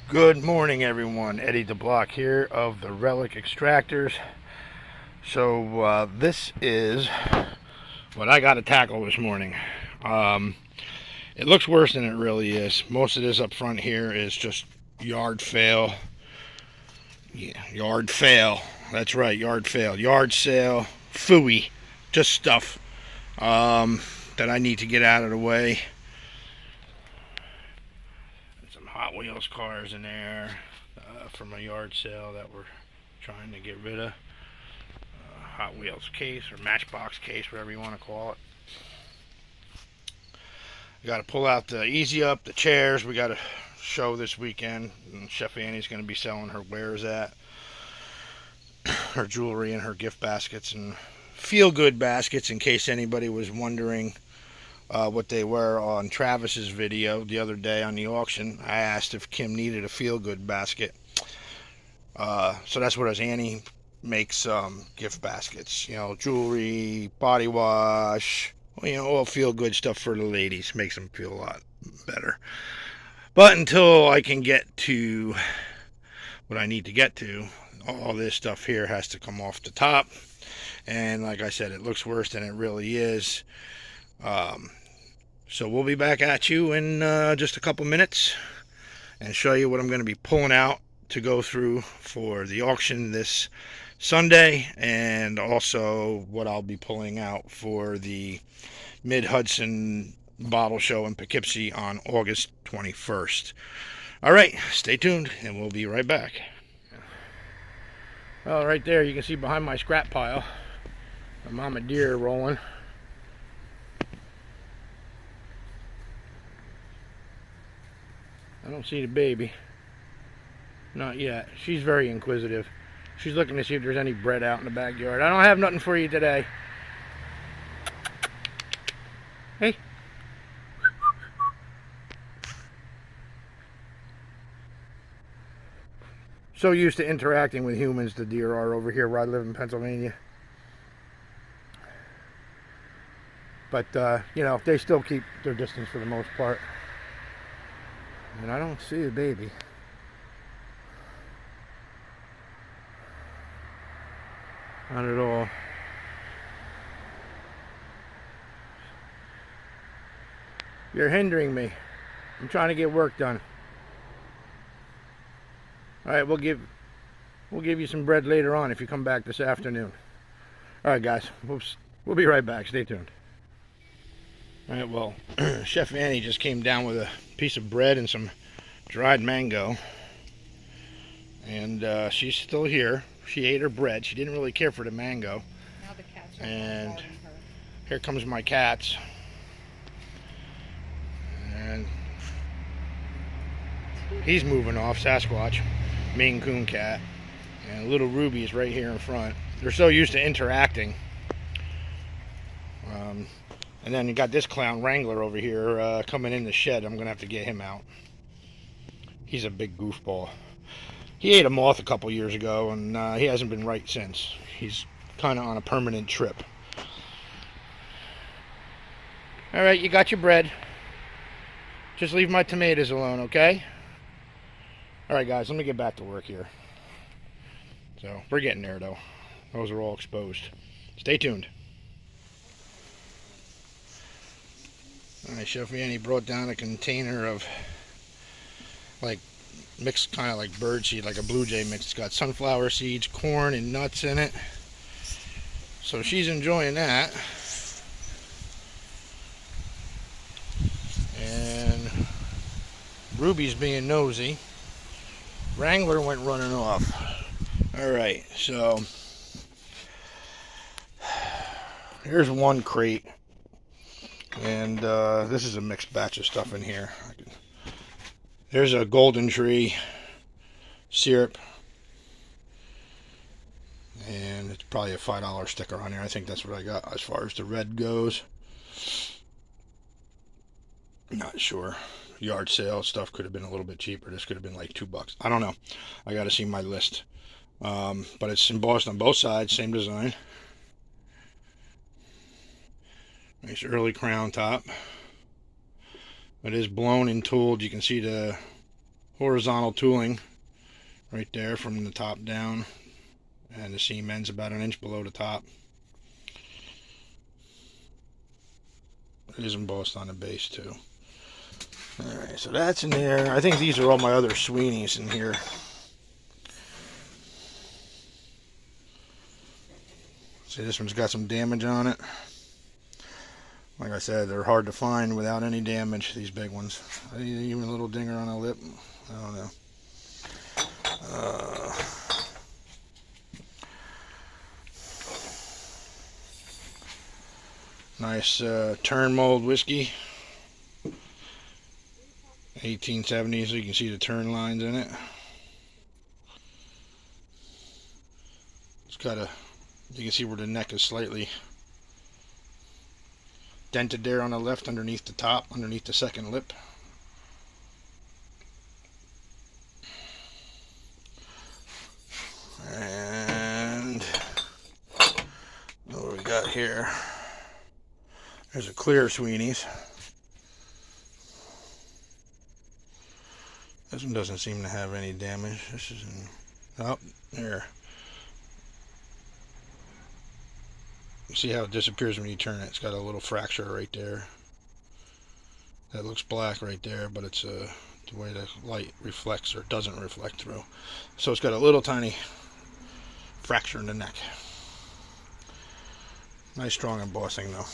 Good morning, everyone. Eddie the Block here of the Relic Extractors. So this is what I got to tackle this morning. It looks worse than it really is. Most of this up front here is just yard fail. Yeah, yard fail. That's right, yard fail. Yard sale, phooey, just stuff that I need to get out of the way. Some Hot Wheels cars in there from a yard sale that we're trying to get rid of. Hot Wheels case or Matchbox case, whatever you want to call it. We got to pull out the Easy Up, the chairs. We got a show this weekend. And Chef Annie's going to be selling her wares at, her jewelry and her gift baskets and feel-good baskets, in case anybody was wondering what they were on Travis's video the other day on the auction. I asked if Kim needed a feel-good basket. So that's what it is. Annie makes gift baskets, jewelry, body wash, all feel-good stuff for the ladies. Makes them feel a lot better. But until I can get to what I need to get to, all this stuff here has to come off the top. And like I said, it looks worse than it really is. So we'll be back at you in just a couple minutes and show you what I'm going to be pulling out to go through for the auction this Sunday, and also what I'll be pulling out for the Mid-Hudson Bottle Show in Poughkeepsie on August 21st. All right, stay tuned, and we'll be right back. Well, right there you can see behind my scrap pile a mama deer rolling. I don't see the baby. Not yet. She's very inquisitive. She's looking to see if there's any bread out in the backyard. I don't have nothing for you today. Hey. So used to interacting with humans, the deer are over here where I live in Pennsylvania. But, they still keep their distance for the most part. And I don't see a baby. Not at all. You're hindering me. I'm trying to get work done. All right, we'll give you some bread later on if you come back this afternoon. All right, guys, we'll be right back. Stay tuned. All right, well, Chef Annie just came down with a piece of bread and some dried mango, and she's still here. She ate her bread. She didn't really care for the mango. Now the cats are and her. Here comes my cats. And he's moving off, Sasquatch, Maine Coon cat. And little Ruby is right here in front. They're so used to interacting. And then you got this clown Wrangler over here coming in the shed. I'm going to have to get him out. He's a big goofball. He ate a moth a couple years ago, and he hasn't been right since. He's kind of on a permanent trip. All right, you got your bread. Just leave my tomatoes alone, okay? All right, guys, let me get back to work here. So, we're getting there, though. Those are all exposed. Stay tuned. All right, Chef Annie brought down a container of, mixed kind of like bird seed, like a blue jay mix. It's got sunflower seeds, corn, and nuts in it. So she's enjoying that. And Ruby's being nosy. Wrangler went running off. Alright, so here's one crate. And this is a mixed batch of stuff in here. There's a golden tree syrup. And it's probably a $5 sticker on here. I think that's what I got as far as the red goes. Not sure. Yard sale stuff could have been a little bit cheaper. This could have been like $2. I don't know. I got to see my list. But it's embossed on both sides. Same design. Nice early crown top. It is blown and tooled. You can see the horizontal tooling right there from the top down, and the seam ends about 1 inch below the top. It is embossed on the base too. Alright, so that's in there. I think these are all my other Sweeneys in here. See, this one's got some damage on it. Like I said, they're hard to find without any damage, these big ones. Even a little dinger on a lip. I don't know. Nice turn mold whiskey. 1870s, so you can see the turn lines in it. It's got a, you can see where the neck is slightly dented there on the left underneath the top, underneath the second lip. And what we got here, there's a clear Sweeney's. This one doesn't seem to have any damage. This is in, oh, there. You see how it disappears when you turn it? It's got a little fracture right there. That looks black right there, but it's the way the light reflects or doesn't reflect through. So it's got a little tiny fracture in the neck. Nice strong embossing though.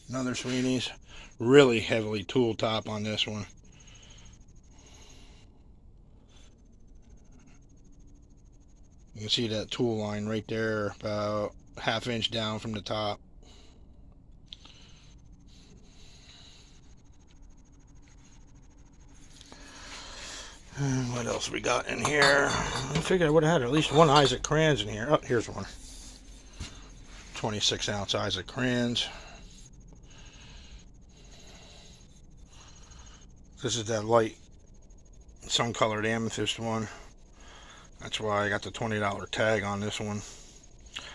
Another Sweeney's. Really heavily tool top on this one. You can see that tool line right there, about ½ inch down from the top. And what else we got in here? I figured I would have had at least one Isaac Crans in here. Oh, here's one. 26 ounce Isaac Crans. This is that light sun colored amethyst one. That's why I got the $20 tag on this one.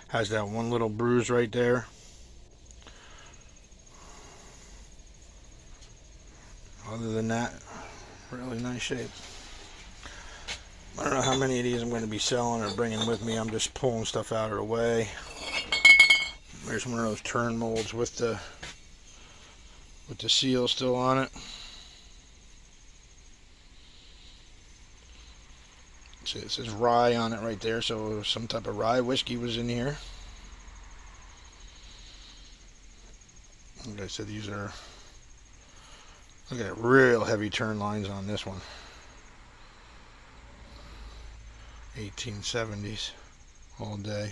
Has that one little bruise right there. Other than that, really nice shape. I don't know how many of these I'm going to be selling or bringing with me. I'm just pulling stuff out of the way. There's one of those turn molds with the seal still on it. See, it says rye on it right there, so some type of rye whiskey was in here. Like I said, these are, look at real heavy turn lines on this one. 1870s all day.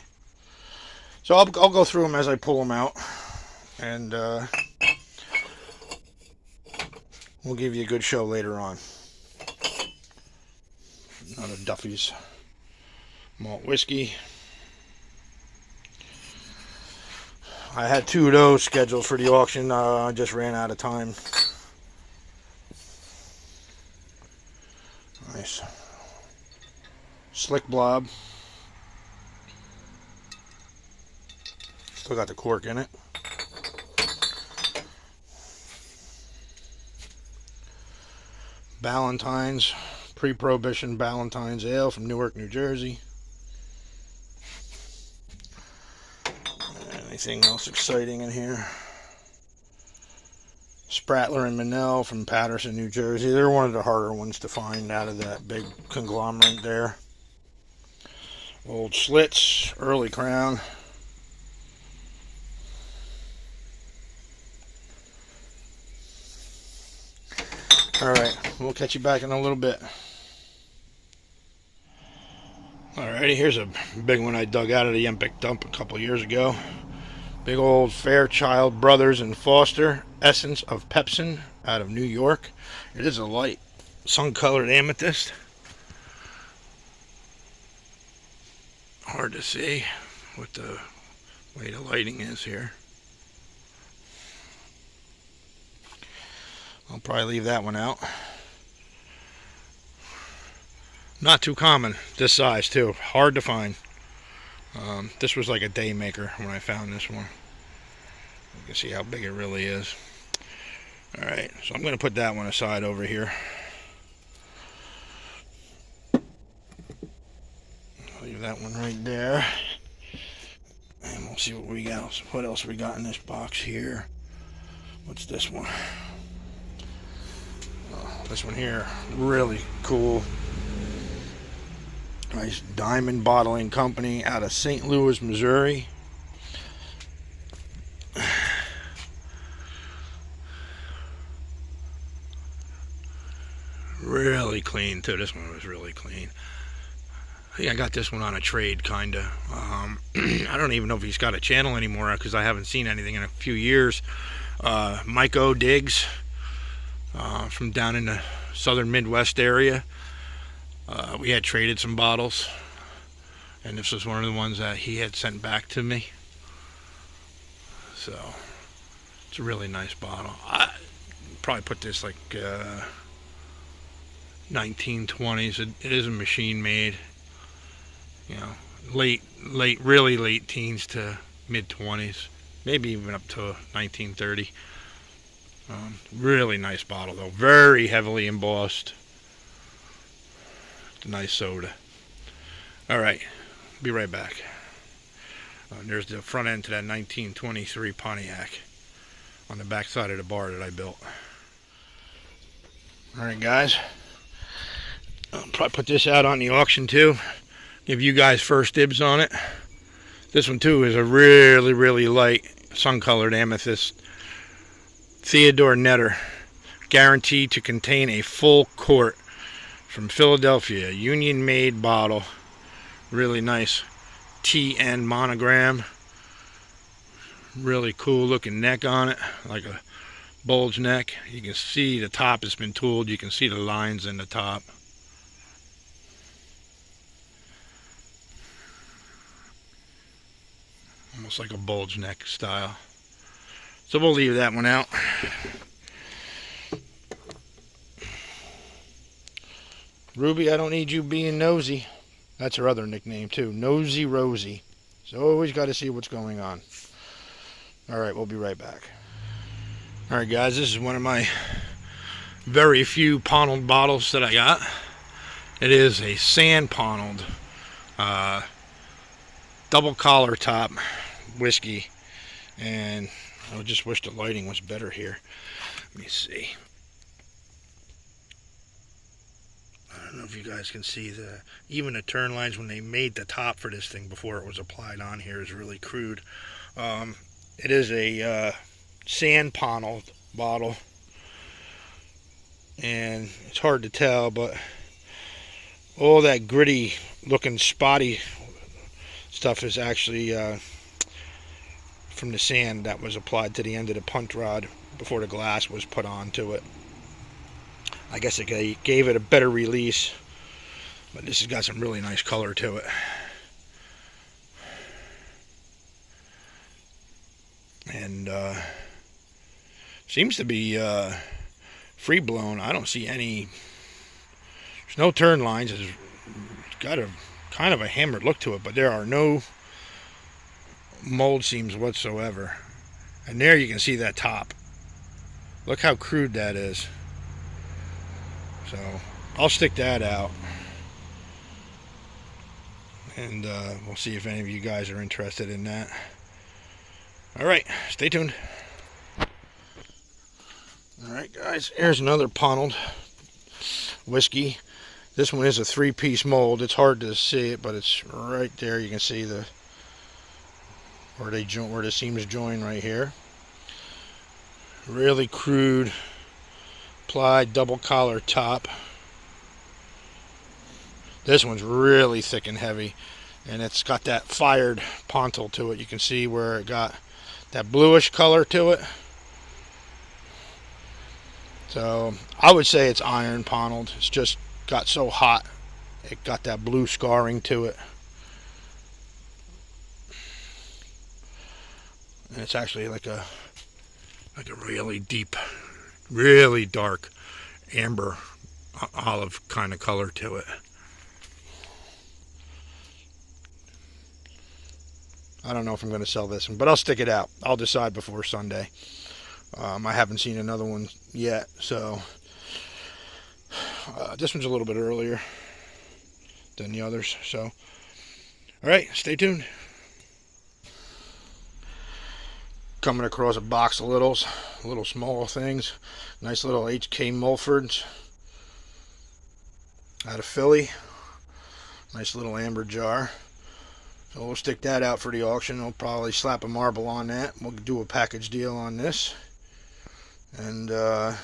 So I'll go through them as I pull them out, and we'll give you a good show later on. Another Duffy's malt whiskey. I had 2 of those scheduled for the auction. I just ran out of time. Nice. Slick blob. Still got the cork in it. Ballantine's. Pre-Prohibition Ballantine's Ale from Newark, New Jersey. Anything else exciting in here? Spratler and Manel from Patterson, New Jersey. They're one of the harder ones to find out of that big conglomerate there. Old Schlitz, early crown. Alright, we'll catch you back in a little bit. Alrighty, here's a big one I dug out of the Embark dump a couple years ago. Big old Fairchild Brothers and Foster Essence of Pepsin out of New York. It is a light sun-colored amethyst. Hard to see with the way the lighting is here. I'll probably leave that one out. Not too common, this size too. Hard to find. This was like a day maker when I found this one. You can see how big it really is. Alright, so I'm going to put that one aside over here. Leave that one right there. And we'll see what we got. What else we got in this box here? What's this one? Oh, this one here, really cool. Nice Diamond Bottling Company out of St. Louis, Missouri. Really clean too. This one was really clean. I think I got this one on a trade, kinda. I don't even know if he's got a channel anymore because I haven't seen anything in a few years. Mike O. Diggs from down in the southern Midwest area. We had traded some bottles, and this was one of the ones that he had sent back to me. So it's a really nice bottle. I probably put this like 1920s. It is a machine made. You know, really late teens to mid 20s, maybe even up to 1930. Really nice bottle though, very heavily embossed. It's a nice soda. All right, be right back. There's the front end to that 1923 Pontiac on the back side of the bar that I built. All right, guys. I'll probably put this out on the auction too. Give you guys first dibs on it. This one too is a really light sun-colored amethyst. Theodore Netter, guaranteed to contain a full quart, from Philadelphia, Union-made bottle. Really nice TN monogram. Really cool looking neck on it, like a bulge neck. You can see the top has been tooled. You can see the lines in the top. Almost like a bulge neck style. So we'll leave that one out. Ruby, I don't need you being nosy. That's her other nickname too, Nosy Rosie. So always got to see what's going on. Alright, we'll be right back. Alright guys, this is one of my very few Ponnold bottles that I got. It is a sand Ponnold double collar top whiskey, and I just wish the lighting was better here. Let me see. I don't know if you guys can see even the turn lines when they made the top for this thing before it was applied on here is really crude. It is a sand Ponnold bottle, and it's hard to tell, but all that gritty looking spotty stuff is actually from the sand that was applied to the end of the punt rod before the glass was put onto it. I guess it gave it a better release, but this has got some really nice color to it. And seems to be free blown. I don't see any. There's no turn lines. It's got a kind of a hammered look to it, but there are no mold seams whatsoever. And there you can see that top. Look how crude that is. So I'll stick that out, and we'll see if any of you guys are interested in that. Alright, stay tuned. Alright guys, here's another Ponnold whiskey. This one is a 3-piece mold. It's hard to see it, but it's right there. You can see where the seams join right here. Really crude plied double collar top. This one's really thick and heavy, and it's got that fired pontil to it. You can see where it got that bluish color to it. So I would say it's iron Ponnold. It's just got so hot it got that blue scarring to it, and it's actually like a really deep, really dark amber olive kind of color to it. I don't know if I'm going to sell this one, but I'll stick it out. I'll decide before Sunday. I haven't seen another one yet, so this one's a little bit earlier than the others. So, all right, stay tuned. Coming across a box of little small things. Nice little HK Mulfords out of Philly. Nice little amber jar. So we'll stick that out for the auction. We'll probably slap a marble on that. We'll do a package deal on this. And let's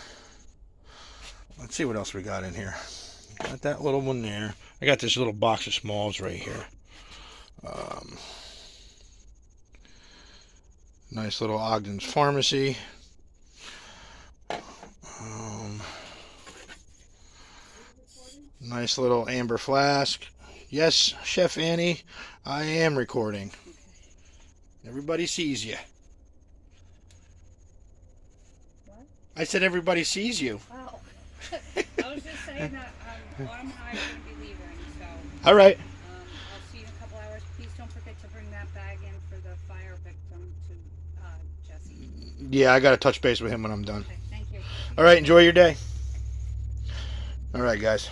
see what else we got in here. Got that little one there. I got this little box of smalls right here. Nice little Ogden's Pharmacy. Nice little amber flask. Yes, Chef Annie, I am recording. Everybody sees you. What? I said everybody sees you. Oh. I was just saying that Autumn and I are going to be leaving, so. All right. I'll see you in a couple hours. Please don't forget to bring that bag in for the fire victim to Jesse. Yeah, I got to touch base with him when I'm done. Okay, thank you. All right, enjoy your day. All right, guys.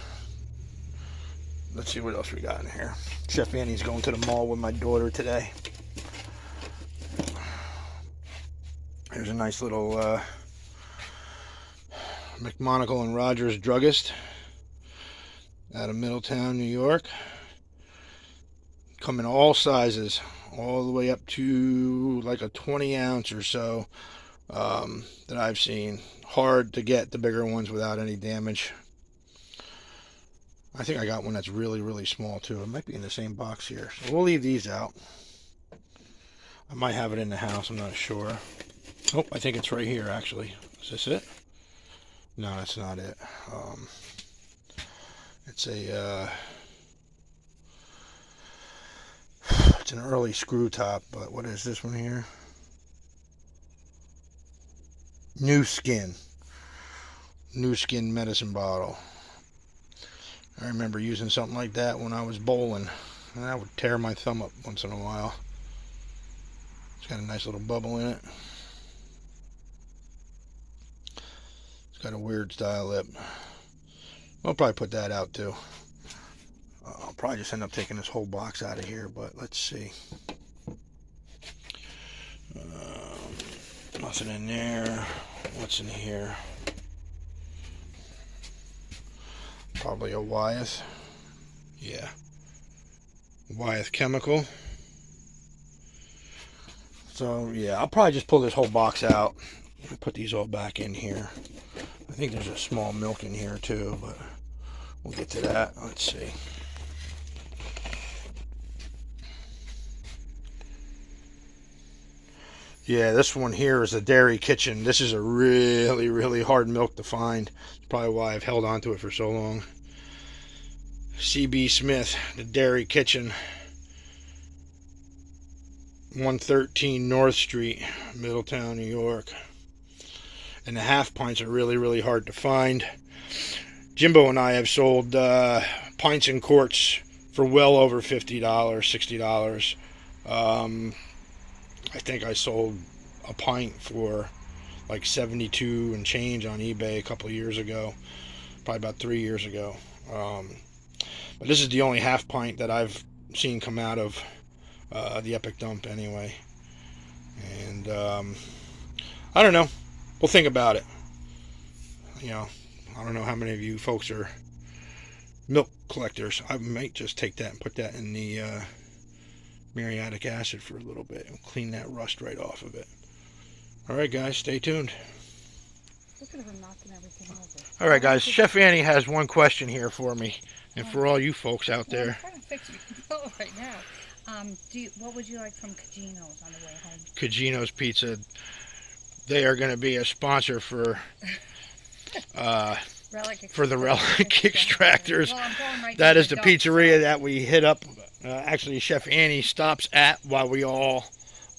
Let's see what else we got in here. Chef Annie's going to the mall with my daughter today. Here's a nice little McMonagle and Rogers druggist out of Middletown, New York. Come in all sizes, all the way up to like a 20 ounce or so that I've seen. Hard to get the bigger ones without any damage. I think I got one that's really, really small too. It might be in the same box here. So we'll leave these out. I might have it in the house. I'm not sure. Oh, I think it's right here actually. Is this it? No, that's not it. It's a it's an early screw top, but what is this one here? New Skin medicine bottle. I remember using something like that when I was bowling, and I would tear my thumb up once in a while. It's got a nice little bubble in it. It's got a weird style lip. I'll probably put that out too. I'll probably just end up taking this whole box out of here, but let's see. Nothing in there. What's in here? Probably a Wyeth. Yeah. Wyeth chemical. So, yeah, I'll probably just pull this whole box out and put these all back in here. I think there's a small milk in here too, but we'll get to that. Let's see. Yeah, this one here is a Dairy Kitchen. This is a really, really hard milk to find. That's probably why I've held on to it for so long. C.B. Smith, the Dairy Kitchen. 113 North Street, Middletown, New York. And the half pints are really, really hard to find. Jimbo and I have sold pints and quarts for well over $50, $60. I think I sold a pint for like 72 and change on eBay a couple of years ago, probably about 3 years ago. But this is the only half pint that I've seen come out of the Epic Dump anyway. And I don't know. We'll think about it. You know, I don't know how many of you folks are milk collectors. I might just take that and put that in the muriatic acid for a little bit and clean that rust right off of it. Alright guys, stay tuned. Look at her knocking everything over. Alright guys, Chef Annie has one question here for me and for all you folks out there. I'm trying to fix your control right now. What would you like from Cugino's on the way home? Cugino's Pizza. They are going to be a sponsor for the relic extractors. Well, that is the pizzeria that we hit up. Actually, Chef Annie stops at while we all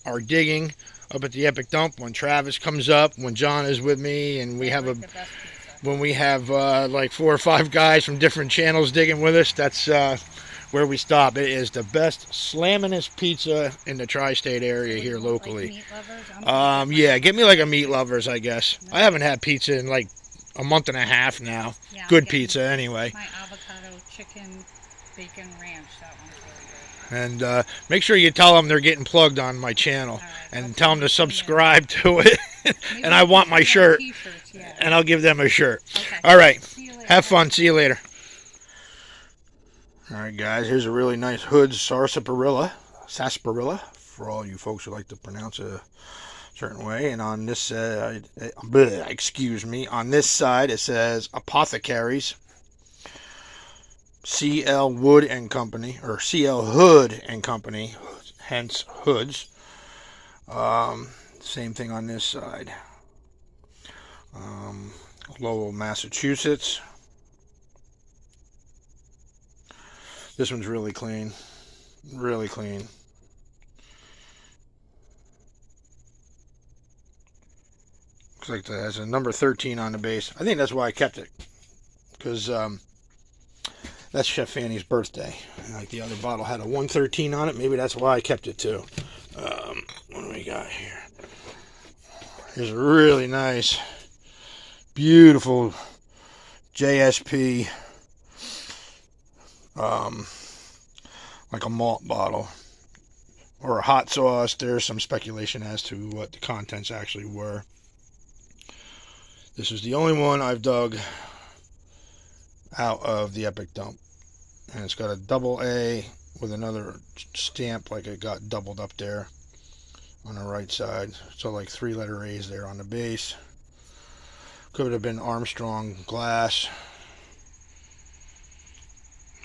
are digging up at the Epic Dump. When Travis comes up, when John is with me, and we have like 4 or 5 guys from different channels digging with us. That's where we stop. It is the best slamminest pizza in the tri-state area here locally. Like meat lovers? Yeah, get me like a meat lovers, I guess. I haven't had pizza in like a month and a half now. Yeah, Good pizza anyway. My avocado chicken bacon ranch, that one's really good. And make sure you tell them they're getting plugged on my channel, and tell them to subscribe to it. And I want my shirt, and I'll give them a shirt. Okay. All right, have fun. See you later. All right, guys, here's a really nice hood sarsaparilla, for all you folks who like to pronounce a certain way. And on this side, on this side it says Apothecaries, CL Wood and Company, or CL Hood and Company, hence hoods. Same thing on this side. Lowell, Massachusetts. This one's really clean. Really clean. Looks like it has a number 13 on the base. I think that's why I kept it. Because that's Chef Fanny's birthday. Like the other bottle had a 113 on it. Maybe that's why I kept it too. What do we got here? Here's a really nice, beautiful JSP, like a malt bottle or a hot sauce. There's some speculation as to what the contents actually were. This is the only one I've dug out of the Epic Dump, and it's got a double A with another stamp, like it got doubled up there on the right side. So like 3-letter A's there on the base. Could have been Armstrong glass.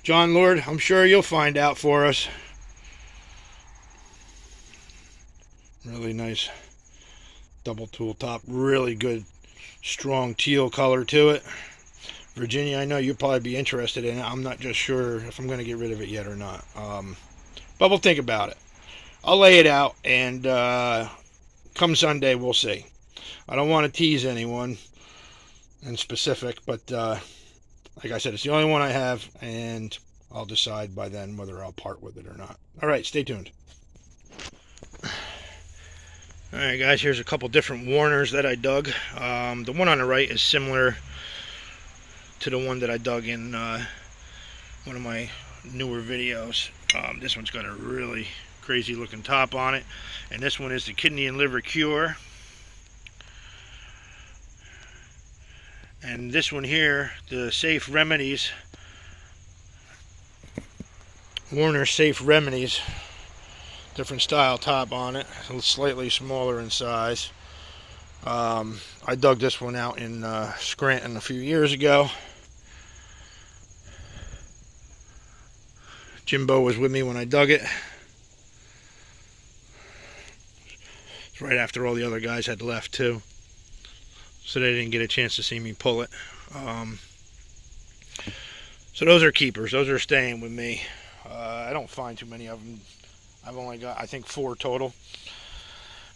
John Lord, I'm sure you'll find out for us. Really nice double tool top. Really good, strong teal color to it. Virginia, I know you'll probably be interested in it. I'm not just sure if I'm going to get rid of it yet or not. But we'll think about it. I'll lay it out, and come Sunday, we'll see. I don't want to tease anyone in specific, but like I said, it's the only one I have, and I'll decide by then whether I'll part with it or not. All right, stay tuned. All right, guys, here's a couple different Warners that I dug. The one on the right is similar to the one that I dug in one of my newer videos. This one's got a really crazy looking top on it, and this one is the Kidney and Liver Cure. And this one here, the Safe Remedies, Warner Safe Remedies, different style top on it, slightly smaller in size. I dug this one out in Scranton a few years ago. Jimbo was with me when I dug it. It's right after all the other guys had left too, so they didn't get a chance to see me pull it. So those are keepers. Those are staying with me. I don't find too many of them. I've only got, I think, 4 total.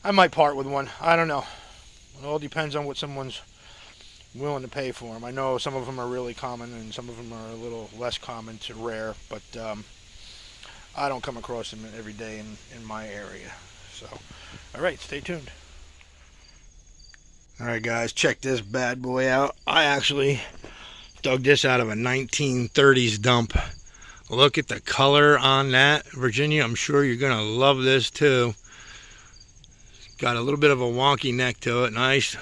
I might part with one. I don't know. It all depends on what someone's willing to pay for them. I know some of them are really common and some of them are a little less common to rare, but I don't come across them every day in my area. So, all right, stay tuned. All right, guys, check this bad boy out. I actually dug this out of a 1930s dump. Look at the color on that, Virginia. I'm sure you're going to love this too. Got a little bit of a wonky neck to it. Nice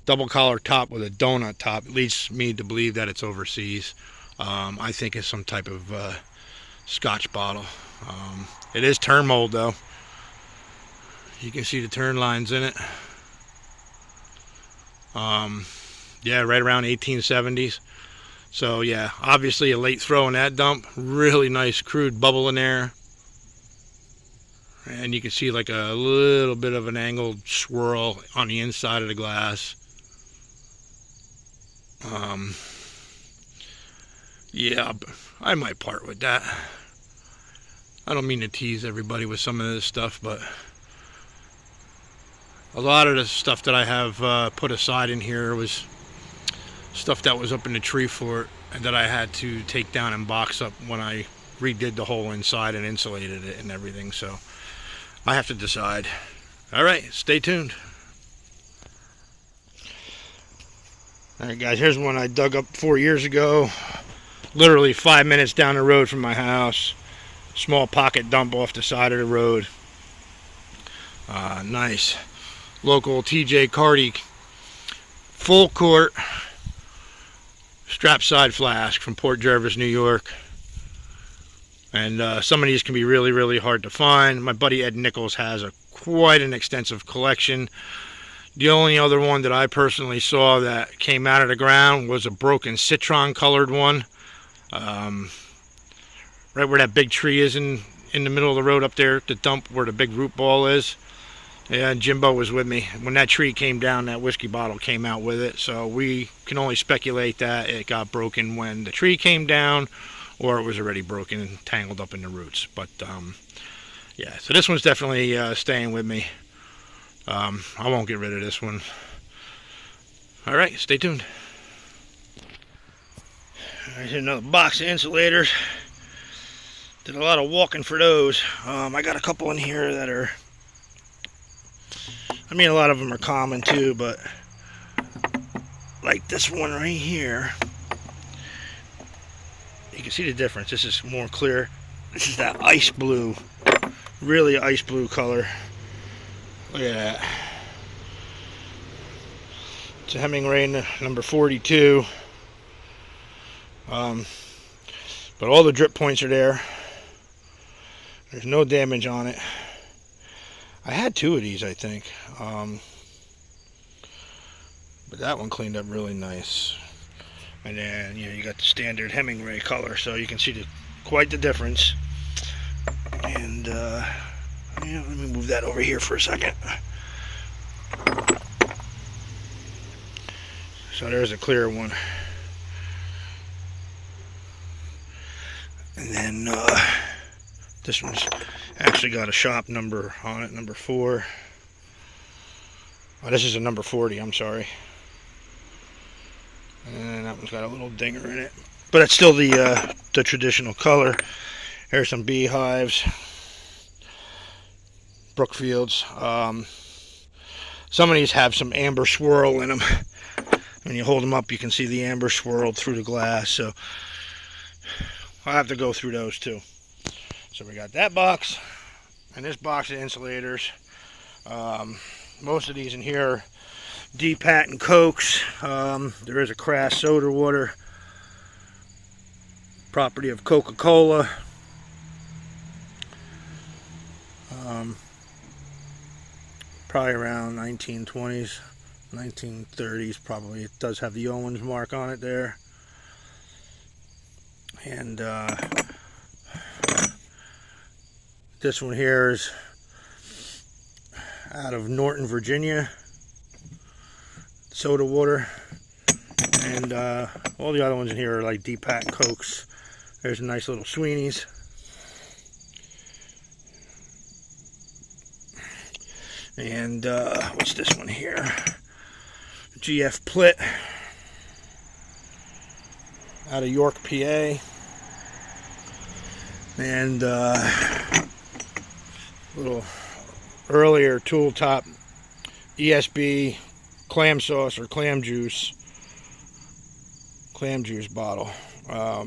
double collar top with a donut top. It leads me to believe that it's overseas. I think it's some type of Scotch bottle. It is turn mold though. You can see the turn lines in it. Yeah, right around 1870s. So yeah, obviously a late throw in that dump. Really nice crude bubble in there. And you can see like a little bit of an angled swirl on the inside of the glass. Yeah, I might part with that. I don't mean to tease everybody with some of this stuff, but a lot of the stuff that I have put aside in here was stuff that was up in the tree fort and that I had to take down and box up when I redid the whole inside and insulated it and everything. So I have to decide. All right, stay tuned. All right, guys, here's one I dug up 4 years ago. Literally 5 minutes down the road from my house. Small pocket dump off the side of the road. Nice local TJ Carty full court strap side flask from Port Jervis, New York. And some of these can be really, really hard to find. My buddy Ed Nichols has quite an extensive collection. The only other one that I personally saw that came out of the ground was a broken citron colored one. Right where that big tree is in the middle of the road up there, the dump where the big root ball is. Yeah, Jimbo was with me. When that tree came down, that whiskey bottle came out with it. So we can only speculate that it got broken when the tree came down, or it was already broken and tangled up in the roots. But yeah, so this one's definitely staying with me. I won't get rid of this one. All right, stay tuned. Here's another box of insulators. Did a lot of walking for those. I got a couple in here that are, I mean, a lot of them are common too, but like this one right here, you can see the difference. This is more clear. This is that ice blue, really ice blue color. Look at that. It's a Hemingway number 42. But all the drip points are there. There's no damage on it. I had 2 of these, I think. But that one cleaned up really nice. And then, you know, you got the standard Hemingway color, so you can see quite the difference. And yeah, let me move that over here for a second. So there's a clear one. And then this one's actually got a shop number on it, number 4. Oh, this is a number 40, I'm sorry. And that one's got a little dinger in it. But it's still the traditional color. Here's some beehives. Brookfields. Some of these have some amber swirl in them. When you hold them up, you can see the amber swirled through the glass. So I'll have to go through those too. So we got that box and this box of insulators. Most of these in here are D-Pat and Cokes. There is a Crass soda water, property of Coca-Cola. Probably around 1920s, 1930s probably. It does have the Owens mark on it there. And this one here is out of Norton, Virginia. Soda water. And all the other ones in here are like D-Pat and Cokes. There's a nice little Sweeney's. And what's this one here? GF Plitt out of York, PA. And little earlier tool top ESB clam sauce or clam juice bottle. Yeah,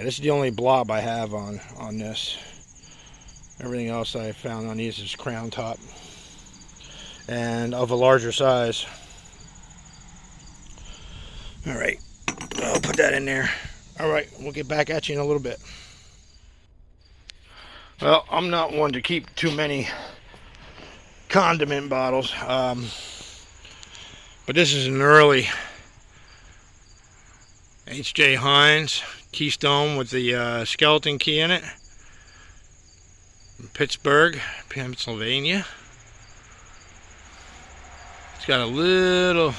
this is the only blob I have on this. Everything else I found on these is crown top and of a larger size. All right, I'll put that in there. All right, we'll get back at you in a little bit. Well, I'm not one to keep too many condiment bottles, but this is an early H.J. Heinz Keystone with the skeleton key in it. In Pittsburgh, Pennsylvania. It's got a little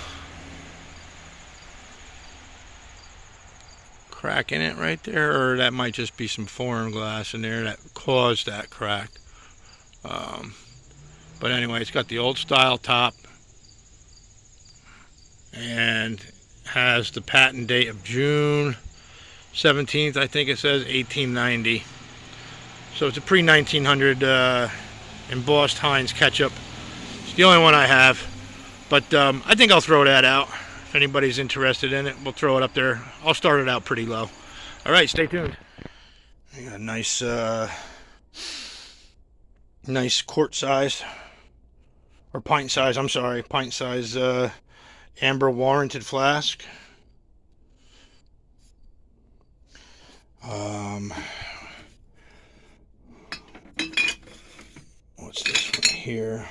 crack in it right there, or that might just be some foreign glass in there that caused that crack. But anyway, it's got the old style top and has the patent date of June 17th, I think it says 1890. So it's a pre-1900 embossed Heinz ketchup. It's the only one I have, but I think I'll throw that out. If anybody's interested in it, we'll throw it up there. I'll start it out pretty low. All right, stay tuned. I got a nice quart size, or pint size, I'm sorry, pint size amber warranted flask. What's this one here?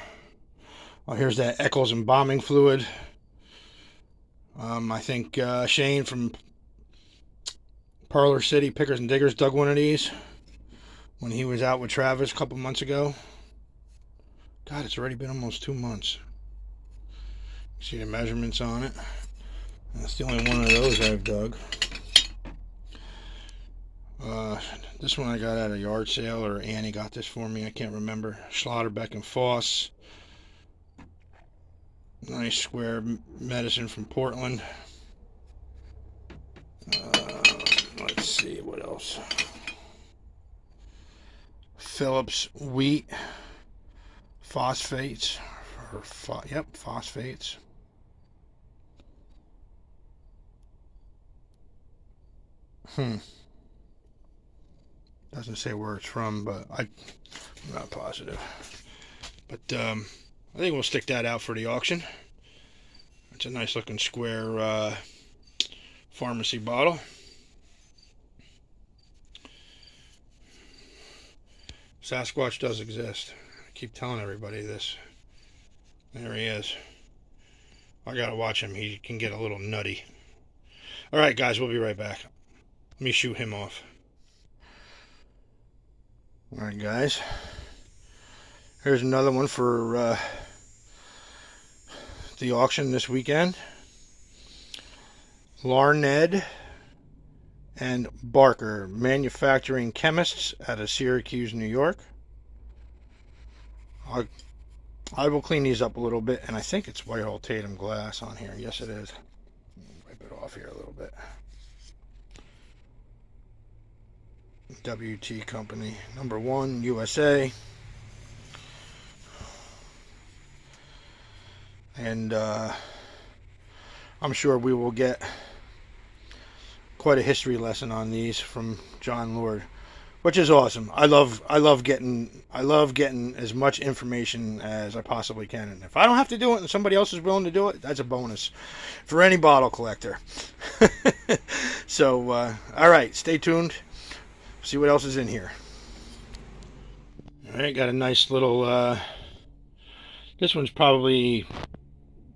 Oh, here's that Eccles embalming fluid. I think Shane from Parlor City Pickers and Diggers dug one of these when he was out with Travis a couple months ago. God, it's already been almost 2 months. See the measurements on it. That's the only one of those I've dug. This one I got at a yard sale, or Annie got this for me, I can't remember. Schlotterbeck and Foss. Nice square medicine from Portland. Let's see what else. Phillips wheat phosphates, or phosphates. Doesn't say where it's from, but I'm not positive. But I think we'll stick that out for the auction. It's a nice looking square pharmacy bottle. Sasquatch does exist. I keep telling everybody this. There he is. I gotta watch him. He can get a little nutty. Alright guys, we'll be right back. Let me shoot him off. Alright guys. Here's another one for the auction this weekend. Larned and Barker, manufacturing chemists out of Syracuse, New York. I will clean these up a little bit, and I think it's Whitehall Tatum glass on here. Yes, it is. Wipe it off here a little bit. WT Company, #1, USA. And I'm sure we will get quite a history lesson on these from John Lord, which is awesome. I love getting as much information as I possibly can, and if I don't have to do it and somebody else is willing to do it, that's a bonus for any bottle collector. So all right, stay tuned. See what else is in here. All right, got a nice little this one's probably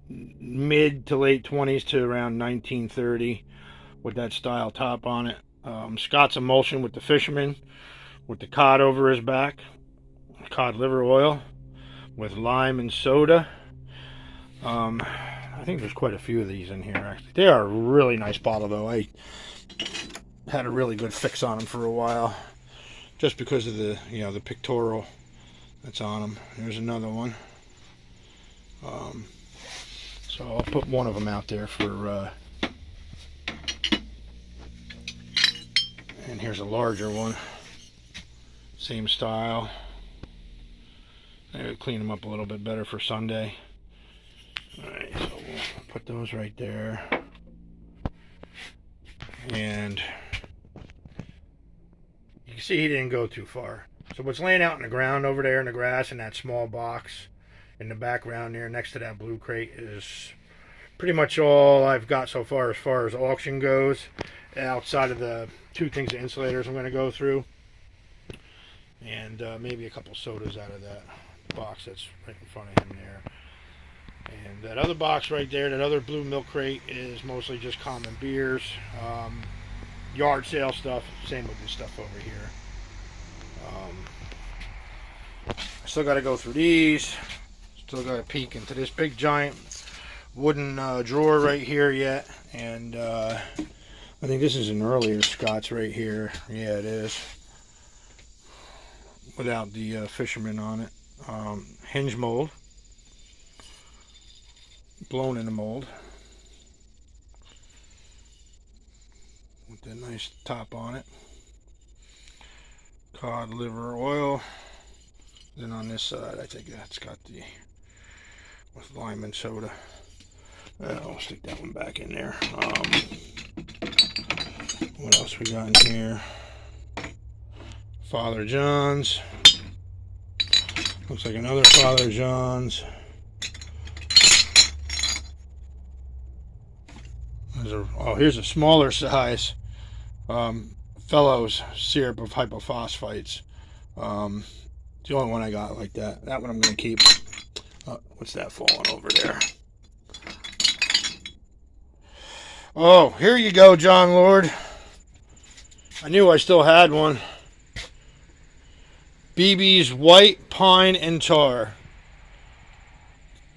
mid to late 20s to around 1930 with that style top on it. Scott's emulsion with the fisherman with the cod over his back, cod liver oil with lime and soda. I think there's quite a few of these in here actually. They are a really nice bottle though. I had a really good fix on them for a while just because of the the pictorial that's on them. Here's another one. So I'll put one of them out there for and here's a larger one, same style. Maybe clean them up a little bit better for Sunday. Alright, so we'll put those right there. And you can see he didn't go too far. So what's laying out in the ground over there in the grass in that small box in the background there next to that blue crate is pretty much all I've got so far as auction goes, outside of the two things of insulators I'm going to go through, and maybe a couple sodas out of that box that's right in front of him there. And that other box right there, that other blue milk crate, is mostly just common beers, yard sale stuff. Same with this stuff over here. I still got to go through these. Still got to peek into this big giant wooden drawer right here yet. And I think this is an earlier Scott's right here. Yeah, it is. Without the fisherman on it. Hinge mold. Blown in the mold. With a nice top on it. Cod liver oil. Then on this side, I think that's got the with lime and soda. I'll stick that one back in there. What else we got in here? Father John's. Looks like another Father John's. Here's a smaller size Fellows syrup of hypophosphites. The only one I got like that. That one I'm going to keep. What's that falling over there? Oh, here you go, John Lord. I knew I still had one. BB's White Pine and Tar.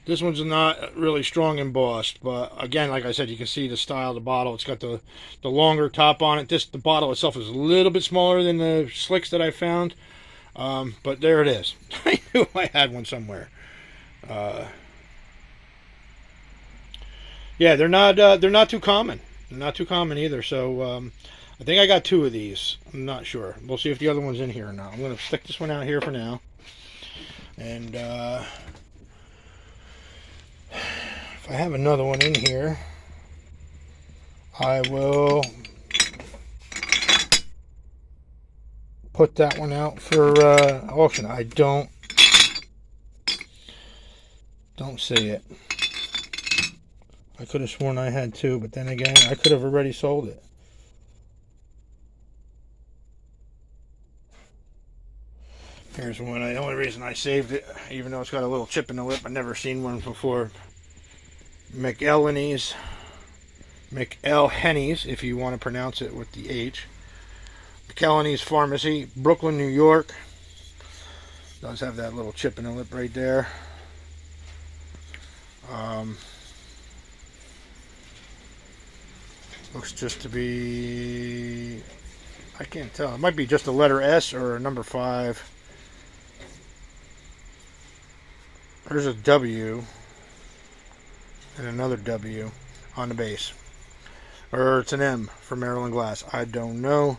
This one's not really strong embossed, but again, like I said, you can see the style of the bottle. It's got the longer top on it. The bottle itself is a little bit smaller than the slicks that I found, but there it is. I knew I had one somewhere. Yeah, they're not too common. They're not too common either. So I think I got 2 of these. I'm not sure. We'll see if the other one's in here or not. I'm going to stick this one out here for now, and if I have another one in here, I will put that one out for auction. I don't see it. I could have sworn I had 2, but then again, I could have already sold it. Here's one. The only reason I saved it, even though it's got a little chip in the lip, I've never seen one before. McElhenny's, if you want to pronounce it with the H. McElhenny's Pharmacy, Brooklyn, New York. Does have that little chip in the lip right there. Looks just to be, I can't tell. It might be just a letter S or a number 5. There's a W and another W on the base. Or it's an M for Maryland Glass. I don't know.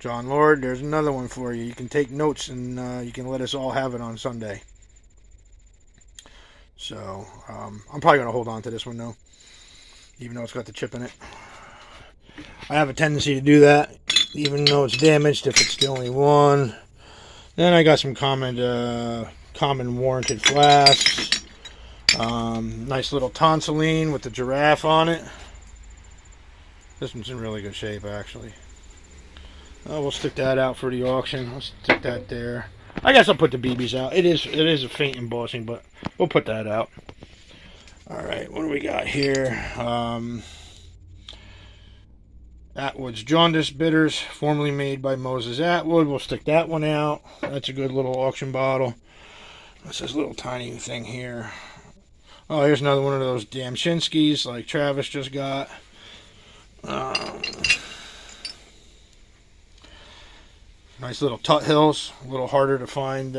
John Lord, there's another one for you. You can take notes and you can let us all have it on Sunday. So, I'm probably going to hold on to this one though, even though it's got the chip in it. I have a tendency to do that, even though it's damaged, if it's the only one. Then I got some common warranted flasks. Nice little tonsilline with the giraffe on it. This one's in really good shape, actually. We'll stick that out for the auction. I'll stick that there. I guess I'll put the BBs out. It is a faint embossing, but we'll put that out. All right, what do we got here? Atwood's Jaundice Bitters, formerly made by Moses Atwood. We'll stick that one out. That's a good little auction bottle. What's this little tiny thing here? Oh, here's another one of those damn Shinskis like Travis just got. Nice little Tut Hills. A little harder to find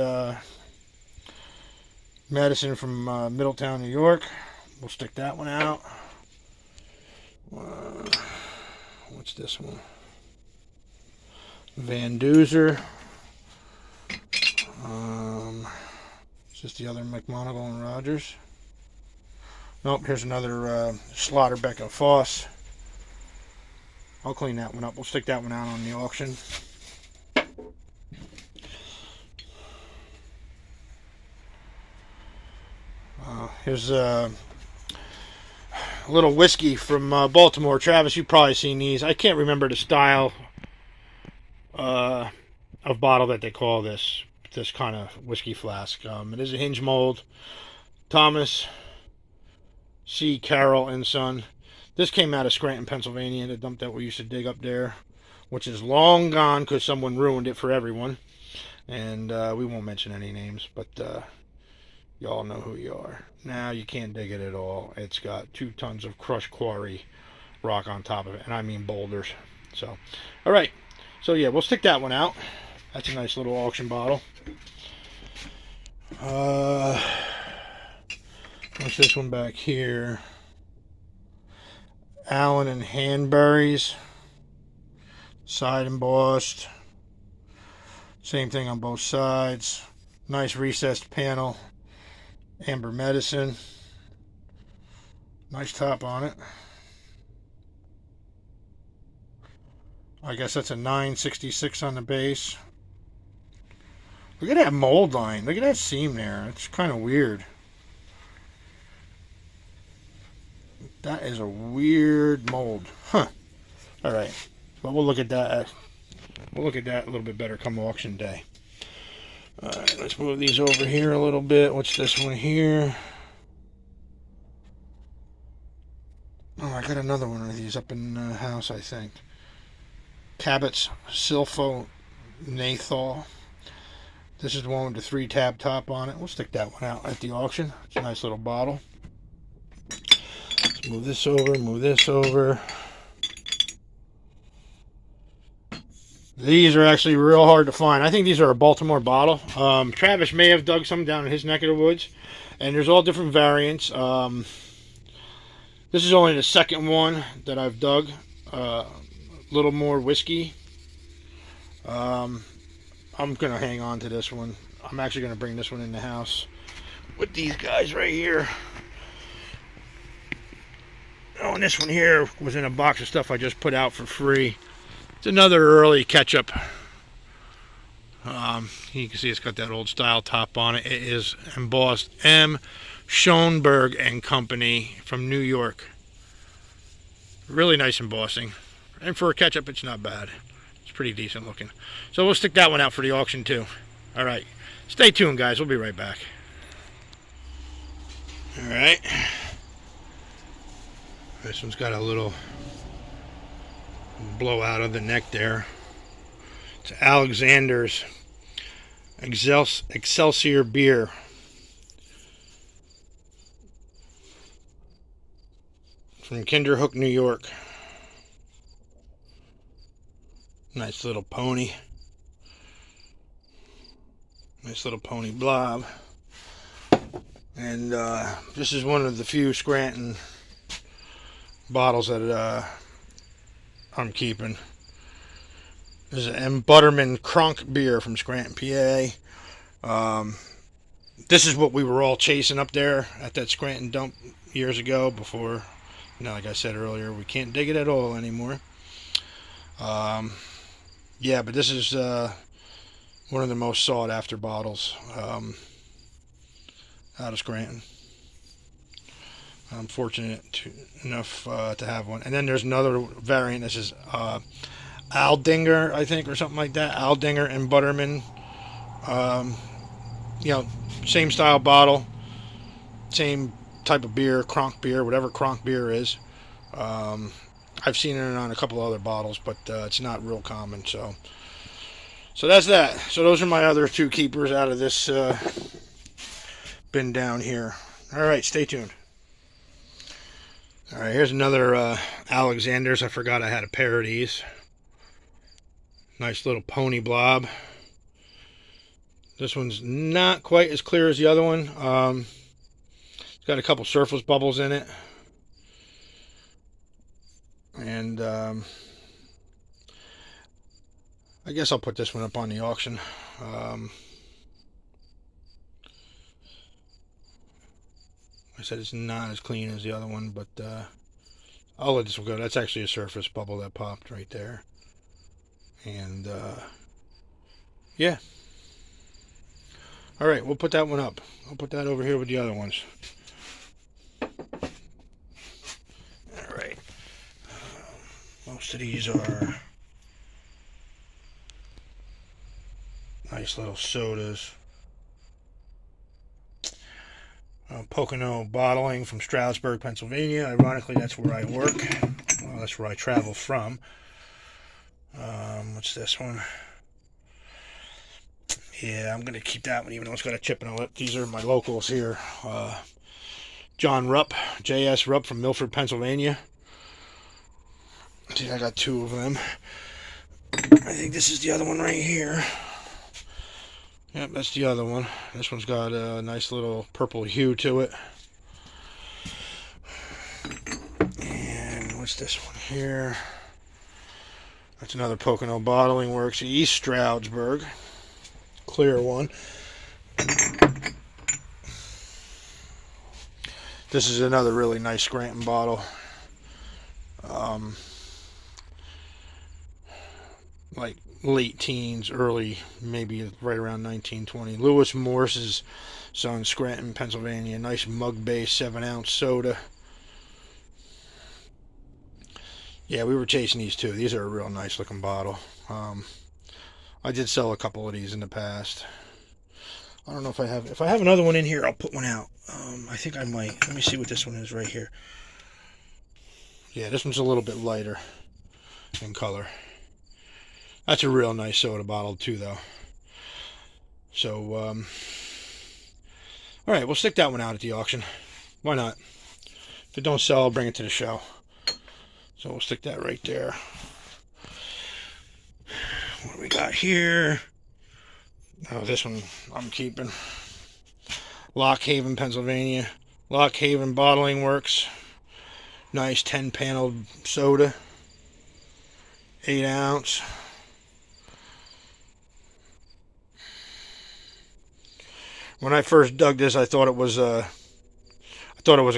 medicine from Middletown, New York. We'll stick that one out. What's this one? Van Duzer. It's just the other McMonagle and Rogers. Nope, here's another Slaughterbeck and Foss. I'll clean that one up. We'll stick that one out on the auction. Here's a little whiskey from Baltimore. Travis, you've probably seen these. I can't remember the style of bottle that they call this kind of whiskey flask. It is a hinge mold. Thomas C. Carroll and Son. This came out of Scranton, Pennsylvania, the dump that we used to dig up there, which is long gone because someone ruined it for everyone. And we won't mention any names, but y'all know who you are. Now you can't dig it at all. It's got 2 tons of crushed quarry rock on top of it, and I mean boulders. So, all right. So yeah, we'll stick that one out. That's a nice little auction bottle. What's this one back here? Allen and Hanbury's. Side embossed. Same thing on both sides. Nice recessed panel. Amber medicine. Nice top on it. I guess that's a 966 on the base. Look at that mold line. Look at that seam there. It's kind of weird. That is a weird mold. Huh. Alright. But we'll look at that. We'll look at that a little bit better come auction day. Alright, let's move these over here a little bit. What's this one here? Oh, I got another one of these up in the house, I think. Cabot's Silpho Nathal. This is the one with the 3-tab top on it. We'll stick that one out at the auction. It's a nice little bottle. Let's move this over, move this over. These are actually real hard to find. I think these are a Baltimore bottle. Travis may have dug some down in his neck of the woods. And there's all different variants. This is only the second one that I've dug. A little more whiskey. I'm going to hang on to this one. I'm actually going to bring this one in the house with these guys right here. Oh, and this one here was in a box of stuff I just put out for free. It's another early ketchup. You can see it's got that old style top on it. It is embossed M. Schoenberg and Company from New York. Really nice embossing. And for a ketchup, it's not bad. It's pretty decent looking. So we'll stick that one out for the auction too. Alright. Stay tuned, guys. We'll be right back. Alright. This one's got a little blowout of the neck there. It's Alexander's Excelsior beer. From Kinderhook, New York. Nice little pony. Nice little pony blob. And this is one of the few Scranton bottles that I'm keeping. This is an Butterman Kronk beer from Scranton, PA. This is what we were all chasing up there at that Scranton dump years ago before, you know, like I said earlier, we can't dig it at all anymore. Yeah, but this is one of the most sought after bottles out of Scranton. I'm fortunate enough to have one. And then there's another variant. This is Aldinger, I think, or something like that. Aldinger and Butterman. You know, same style bottle, same type of beer, Kronk beer, whatever Kronk beer is. I've seen it on a couple other bottles, but it's not real common. So that's that. So those are my other two keepers out of this bin down here. All right, stay tuned. All right, here's another Alexander's. I forgot I had a pair of these. Nice little pony blob. This one's not quite as clear as the other one. It's got a couple surface bubbles in it. And I guess I'll put this one up on the auction. I said it's not as clean as the other one, but I'll let this one go. That's actually a surface bubble that popped right there. And yeah. All right, we'll put that one up. I'll put that over here with the other ones. All right. Most of these are nice little sodas. Pocono Bottling from Stroudsburg, Pennsylvania. Ironically, that's where I work. Well, that's where I travel from. What's this one? Yeah, I'm going to keep that one, even though it's got a chip in it. These are my locals here. John Rupp, J.S. Rupp from Milford, Pennsylvania. See, I got two of them. I think this is the other one right here. Yep, that's the other one. This one's got a nice little purple hue to it. And what's this one here? That's another Pocono Bottling Works East Stroudsburg. Clear one. This is another really nice Scranton bottle. Like late teens, early, maybe right around 1920. Lewis Morse's son, Scranton, Pennsylvania. Nice mug base, 7-ounce soda. Yeah, we were chasing these too. These are a real nice looking bottle. I did sell a couple of these in the past. I don't know if I have. If I have another one in here, I'll put one out. I think I might. Let me see what this one is right here. Yeah, this one's a little bit lighter in color. That's a real nice soda bottle too, though. So, all right, we'll stick that one out at the auction. Why not? If it don't sell, I'll bring it to the show. So we'll stick that right there. What do we got here? Oh, this one I'm keeping. Lock Haven, Pennsylvania. Lock Haven Bottling Works. Nice 10-paneled soda. 8-ounce. When I first dug this, I thought it was a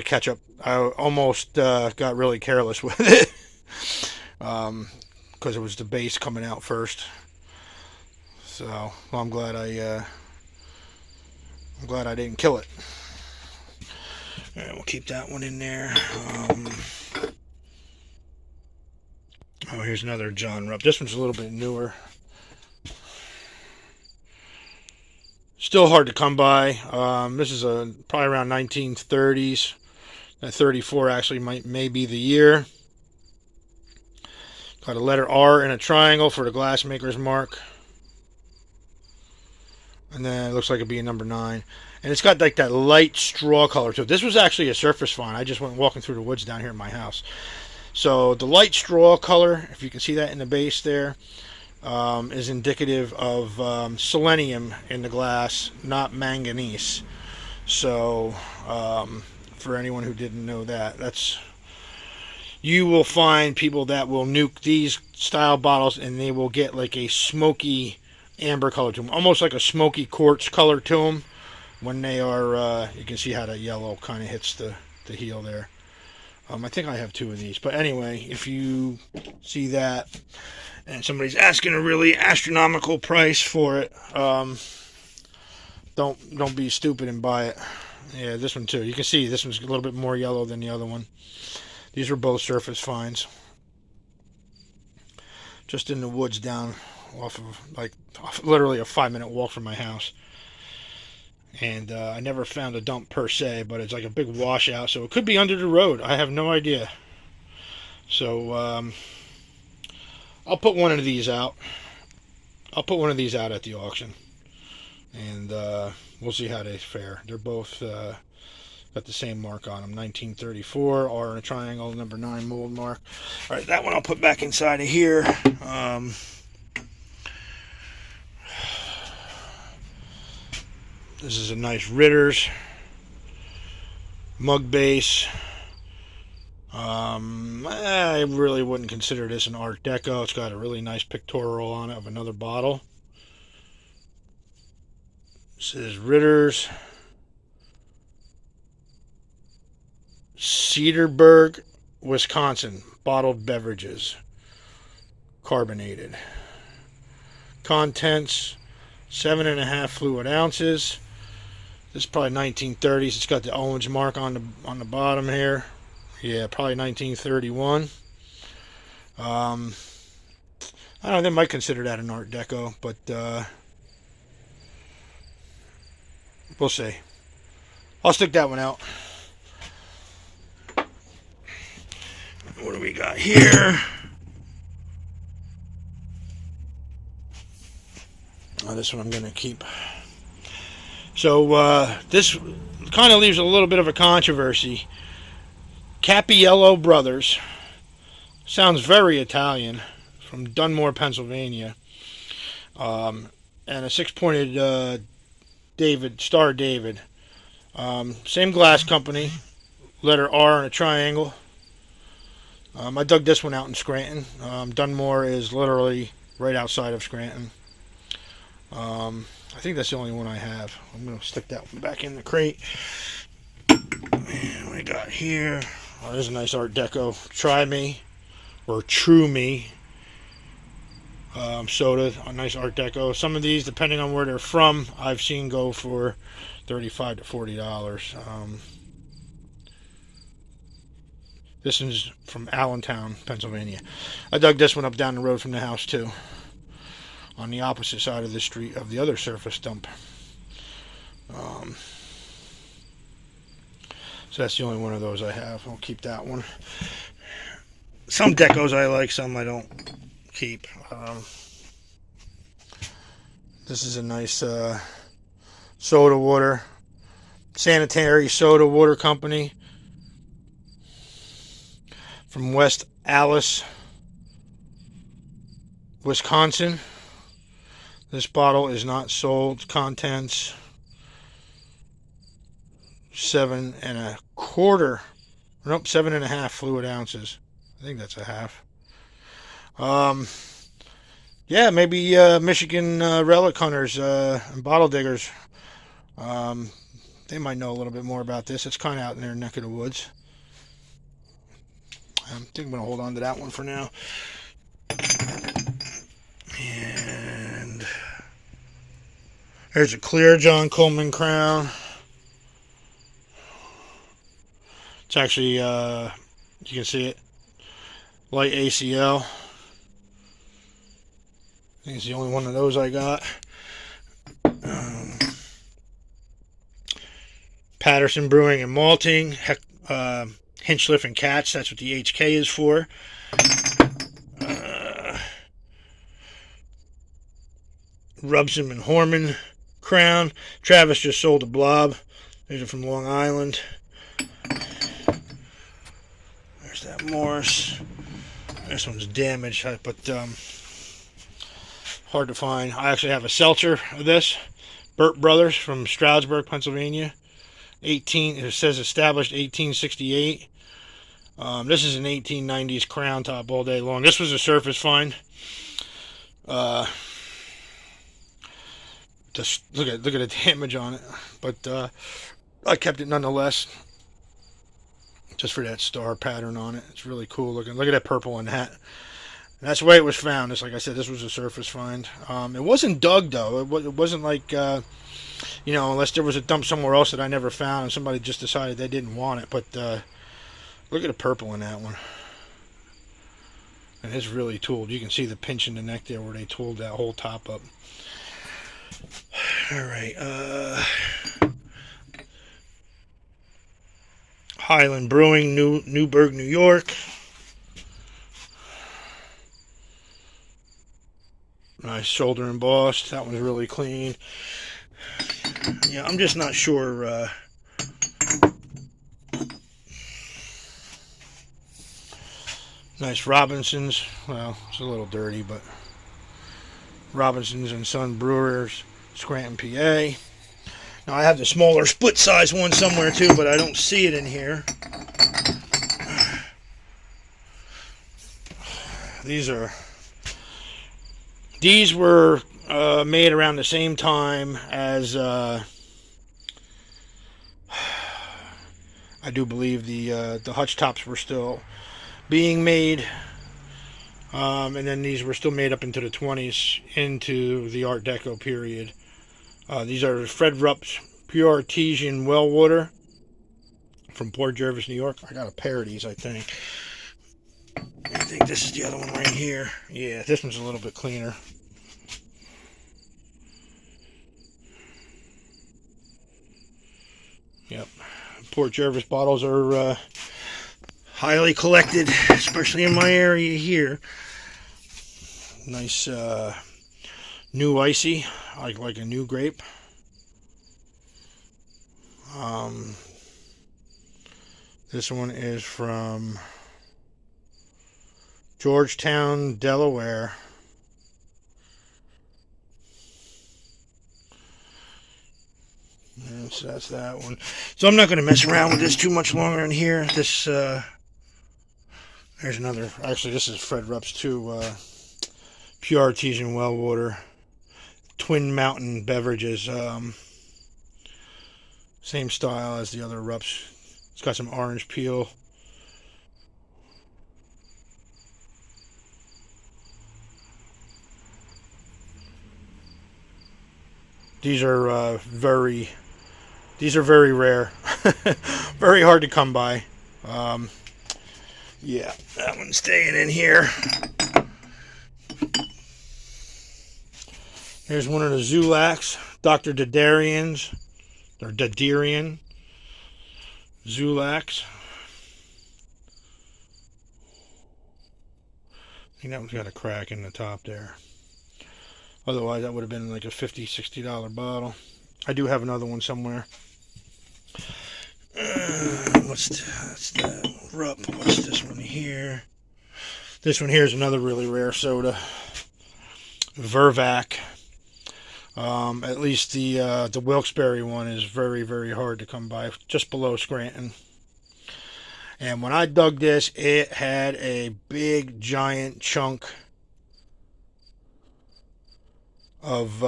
ketchup. I almost got really careless with it because it was the base coming out first. So well, I'm glad I didn't kill it. All right, we'll keep that one in there. Oh, here's another John Rupp. This one's a little bit newer. Still hard to come by. This is probably around 1930s. 34 actually may be the year. Got a letter R and a triangle for the glassmaker's mark. And then it looks like it'd be a number 9. And it's got like that light straw color to it. This was actually a surface find. I just went walking through the woods down here in my house. So the light straw color, if you can see that in the base there, is indicative of selenium in the glass, not manganese. So for anyone who didn't know that, you will find people that will nuke these style bottles and they will get like a smoky amber color to them, almost like a smoky quartz color to them when they are, you can see how the yellow kind of hits the heel there. I think I have 2 of these, but anyway, if you see that and somebody's asking a really astronomical price for it, don't be stupid and buy it. Yeah, this one too. You can see this one's a little bit more yellow than the other one. These were both surface finds. Just in the woods down off of literally a 5-minute walk from my house. And I never found a dump per se, but it's like a big washout, so it could be under the road. I have no idea. So I'll put one of these out. I'll put one of these out at the auction, and we'll see how they fare. They're both got the same mark on them, 1934, R in a triangle, number 9 mold mark. All right, that one I'll put back inside of here. This is a nice Ritter's mug base. I really wouldn't consider this an Art Deco. It's got a really nice pictorial on it of another bottle. This is Ritter's Cedarburg, Wisconsin, bottled beverages, carbonated. Contents 7.5 fluid ounces. This is probably 1930s. It's got the orange mark on the bottom here. Yeah, probably 1931. I don't know, they might consider that an Art Deco, but we'll see. I'll stick that one out. What do we got here? Oh, this one I'm going to keep. So this kind of leaves a little bit of a controversy. Cappiello Brothers. Sounds very Italian. From Dunmore, Pennsylvania. And a 6-pointed Star David. Same glass company. Letter R in a triangle. I dug this one out in Scranton. Dunmore is literally right outside of Scranton. I think that's the only one I have. I'm going to stick that one back in the crate. And we got here. Oh, there's a nice Art Deco Try Me or True Me soda. A nice Art Deco. Some of these, depending on where they're from, I've seen go for $35 to $40. This is from Allentown, Pennsylvania. I dug this one up down the road from the house too, on the opposite side of the street of the other surface dump. So that's the only one of those I have. I'll keep that one. Some decos I like, some I don't keep. This is a nice soda water, sanitary soda water company from West Allis, Wisconsin. This bottle is not sold. Contents 7.25. Nope, 7.5 fluid ounces. I think that's a half. Yeah, maybe Michigan relic hunters and bottle diggers. They might know a little bit more about this. It's kind of out in their neck of the woods. I think I'm going to hold on to that one for now. And there's a clear John Coleman Crown. It's actually, you can see it, light ACL. I think it's the only one of those I got. Patterson Brewing and Malting, Hinchliffe and Katz, that's what the HK is for. Rubson and Horman Crown. Travis just sold a blob. These are from Long Island. There's that Morris. This one's damaged, but hard to find. I actually have a seltzer of this. Burt Brothers from Stroudsburg, Pennsylvania. It says established 1868. This is an 1890s Crown top all day long. This was a surface find. Just look at the damage on it, but I kept it nonetheless, just for that star pattern on it. It's really cool looking. Look at that purple in that. And that's the way it was found. It's like I said, this was a surface find. It wasn't dug though. It wasn't like unless there was a dump somewhere else that I never found and somebody just decided they didn't want it. But look at the purple in that one. And it's really tooled. You can see the pinch in the neck there where they tooled that whole top up. Alright, Highland Brewing, Newburgh, New York. Nice shoulder embossed. That one's really clean. Yeah, I'm just not sure. Nice Robinsons. Well, it's a little dirty, but Robinsons and Son Brewers, Scranton, PA. Now I have the smaller split size one somewhere too, but I don't see it in here. These were made around the same time as I do believe the hutch tops were still being made. And then these were still made up into the 20s, into the Art Deco period. These are Fred Rupp's Pure Artesian Well Water from Port Jervis, New York. I got a pair of these, I think. I think this is the other one right here. Yeah, this one's a little bit cleaner. Yep. Port Jervis bottles are highly collected, especially in my area here. Nice new icy, like a new grape. This one is from Georgetown, Delaware. And so that's that one. So I'm not going to mess around with this too much longer in here. There's Here's another. Actually, this is Fred Rupp's too. Pure artesian well water. Twin Mountain beverages. Same style as the other Rupp's. It's got some orange peel. These are very rare. Very hard to come by. Yeah, that one's staying in here. Here's one of the Zulacs, Dr. Dadarian's, or Dadarian Zulacs. I think that one's got a crack in the top there. Otherwise, that would have been like a $50, $60 bottle. I do have another one somewhere. That's the Rupp. What's this one here? This one here is another really rare soda. Vervac. At least the Wilkes-Barre one is very, very hard to come by. Just below Scranton. And when I dug this, it had a big, giant chunk of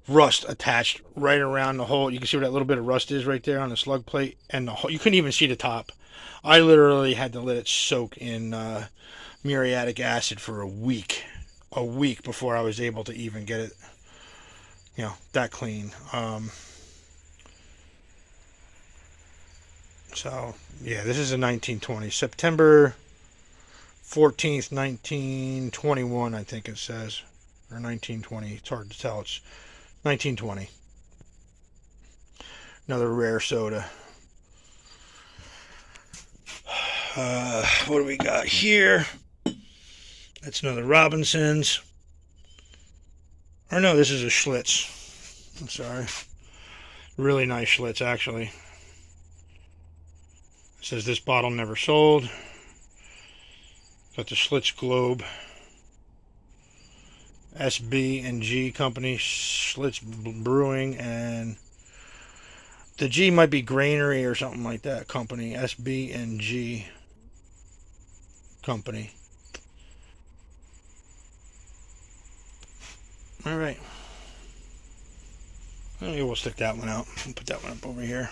rust attached right around the hole. You can see where that little bit of rust is right there on the slug plate, and the hole, you couldn't even see the top. I literally had to let it soak in muriatic acid for a week before I was able to even get it, that clean. So yeah, this is a 1920, September 14th, 1921, I think it says. Or 1920. It's hard to tell. It's 1920. Another rare soda. What do we got here? That's another Robinson's. Or no, this is a Schlitz. I'm sorry. Really nice Schlitz, actually. It says this bottle never sold. Got the Schlitz Globe. SB&G Company, Schlitz Brewing, and the G might be Granary or something like that company. SB&G Company. All right. Maybe we'll stick that one out. We'll put that one up over here.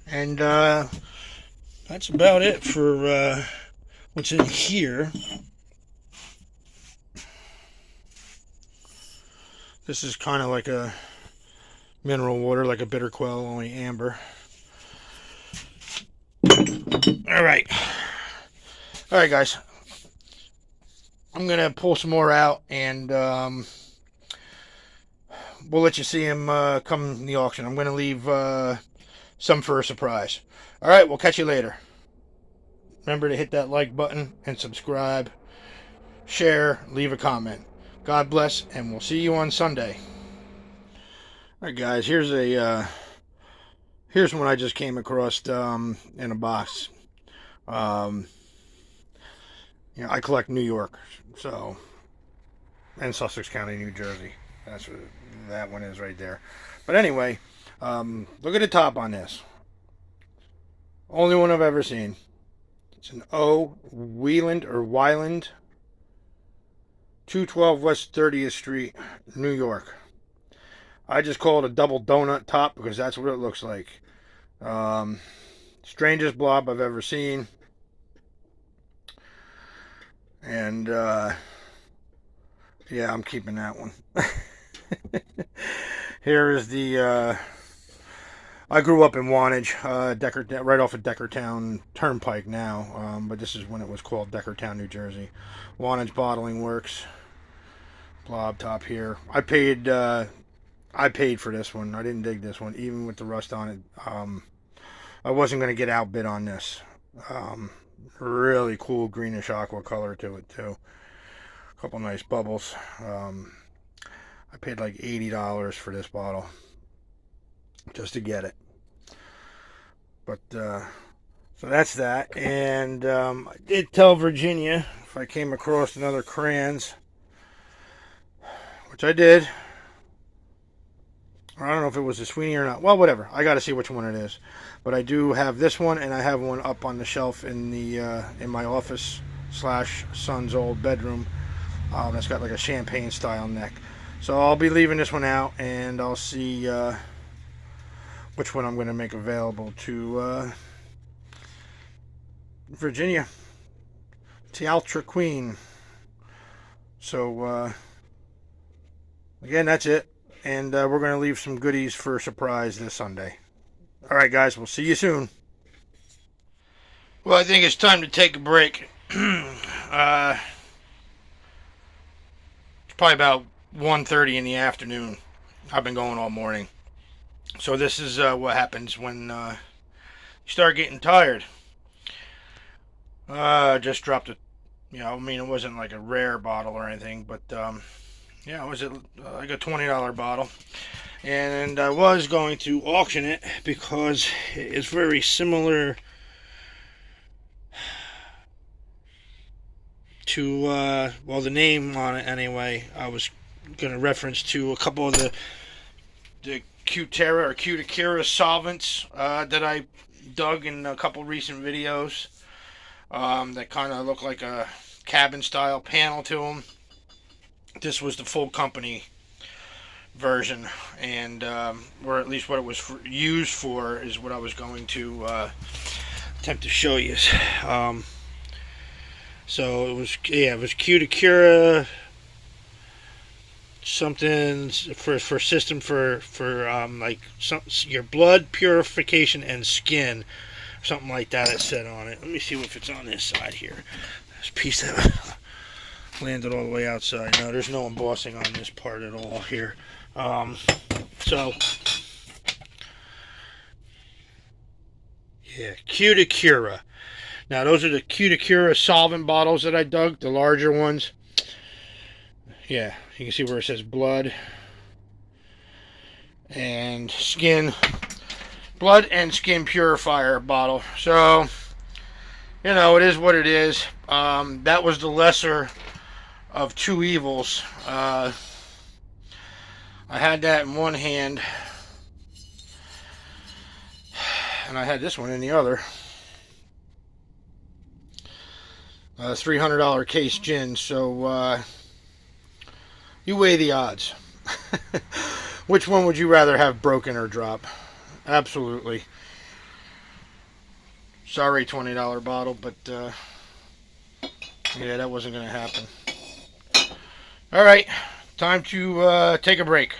And that's about it for what's in here. This is kind of like a mineral water, like a bitter quell, only amber. All right, guys. I'm gonna pull some more out, and we'll let you see them come in the auction. I'm gonna leave some for a surprise. All right, we'll catch you later. Remember to hit that like button and subscribe, share, leave a comment. God bless, and we'll see you on Sunday. All right, guys. Here's one I just came across in a box. I collect New York, so, and Sussex County, New Jersey. That's what that one is right there. But anyway, look at the top on this. Only one I've ever seen. It's an O. Wieland or Wyland. 212 West 30th Street, New York. I just call it a double donut top because that's what it looks like. Strangest blob I've ever seen. And, yeah, I'm keeping that one. Here is the, I grew up in Wantage, right off of Deckertown Turnpike now, but this is when it was called Deckertown, New Jersey. Wantage Bottling Works. Blob top here. I paid for this one. I didn't dig this one, even with the rust on it. I wasn't going to get outbid on this. Really cool greenish aqua color to it too. A couple nice bubbles. I paid like $80 for this bottle just to get it. But so that's that. And I did tell Virginia if I came across another crayons, which I did. Or I don't know if it was a Sweeney or not. Well, whatever. I got to see which one it is. But I do have this one, and I have one up on the shelf in the in my office slash son's old bedroom. That's got like a champagne style neck. So I'll be leaving this one out, and I'll see which one I'm going to make available to Virginia. It's the Ultra Queen. So again, that's it. And we're going to leave some goodies for a surprise this Sunday. All right, guys, we'll see you soon. Well, I think it's time to take a break. It's probably about 1:30 in the afternoon. I've been going all morning. So this is what happens when you start getting tired. Just dropped a, I mean, it wasn't like a rare bottle or anything, but yeah, it was like a $20 bottle. And I was going to auction it because it's very similar to, well, the name on it anyway. I was going to reference to a couple of the Cutera or Cuticura solvents that I dug in a couple recent videos that kind of look like a cabin style panel to them. This was the full company version, and or at least what it was used for is what I was going to attempt to show you. So it was Cuticura something for system for like your blood purification and skin, something like that. It said on it. Let me see if it's on this side here. This piece that landed all the way outside. No, there's no embossing on this part at all here. So yeah, Cuticura. Now those are the Cuticura solvent bottles that I dug, the larger ones. Yeah, you can see where it says blood and skin. Blood and skin purifier bottle. So, it is what it is. That was the lesser of two evils. I had that in one hand, and I had this one in the other. $300 case gin. So you weigh the odds. Which one would you rather have broken or drop? Absolutely. Sorry, $20 bottle, but yeah, that wasn't going to happen. All right, time to take a break.